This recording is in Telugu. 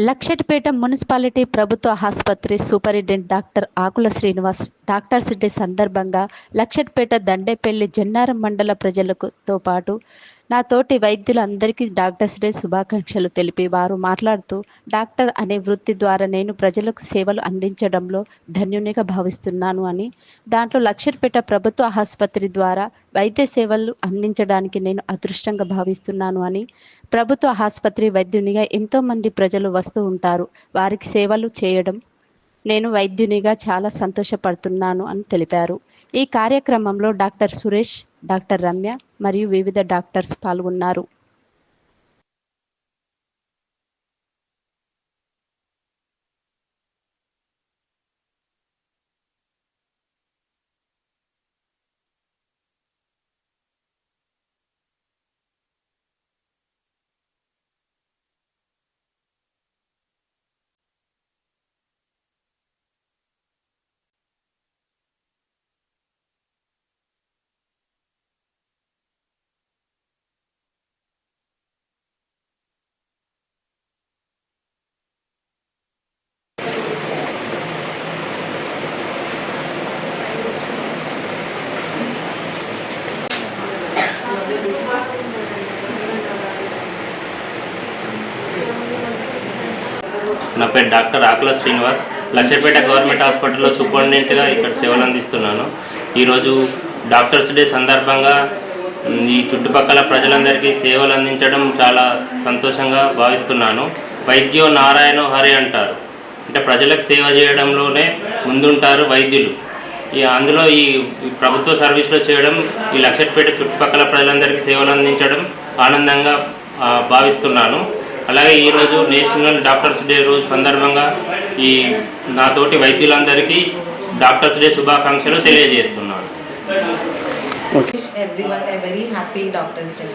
లక్షెట్పేట మున్సిపాలిటీ ప్రభుత్వ ఆసుపత్రి సూపరింటెండెంట్ డాక్టర్ ఆకుల శ్రీనివాస్ డాక్టర్స్ డే సందర్భంగా లక్షెట్పేట దండేపల్లి జన్నారం మండల ప్రజలతో పాటు నా తోటి వైద్యులందరికీ డాక్టర్స్ డే శుభాకాంక్షలు తెలిపి వారు మాట్లాడుతూ, డాక్టర్ అనే వృత్తి ద్వారా నేను ప్రజలకు సేవలు అందించడంలో ధన్యునిగా భావిస్తున్నాను అని, దాంట్లో లక్షెట్పేట ప్రభుత్వ ఆసుపత్రి ద్వారా వైద్య సేవలు అందించడానికి నేను అదృష్టంగా భావిస్తున్నాను అని, ప్రభుత్వ ఆసుపత్రి వైద్యునిగా ఎంతోమంది ప్రజలు వస్తూ ఉంటారు, వారికి సేవలు చేయడం నేను వైద్యునిగా చాలా సంతోషపడుతున్నాను అని తెలిపారు. ఈ కార్యక్రమంలో డాక్టర్ సురేష్, డాక్టర్ రమ్య మరియు వివిధ డాక్టర్స్ పాల్గొన్నారు. నా పేరు డాక్టర్ ఆకుల శ్రీనివాస్. లక్షపేట గవర్నమెంట్ హాస్పిటల్లో సూపరింటెండెంట్గా ఇక్కడ సేవలు అందిస్తున్నాను. ఈరోజు డాక్టర్స్ డే సందర్భంగా ఈ చుట్టుపక్కల ప్రజలందరికీ సేవలు అందించడం చాలా సంతోషంగా భావిస్తున్నాను. వైద్యో నారాయణో హరి అంటారు, అంటే ప్రజలకు సేవ చేయడంలోనే ముందుంటారు వైద్యులు. అందులో ఈ ప్రభుత్వ సర్వీస్లో చేయడం, ఈ లక్షపేట చుట్టుపక్కల ప్రజలందరికీ సేవలు అందించడం ఆనందంగా భావిస్తున్నాను. అలాగే ఈరోజు నేషనల్ డాక్టర్స్ డే రోజు సందర్భంగా ఈ నాతోటి వైద్యులందరికీ డాక్టర్స్ డే శుభాకాంక్షలు తెలియజేస్తున్నాను. Everyone a very happy Doctors Day.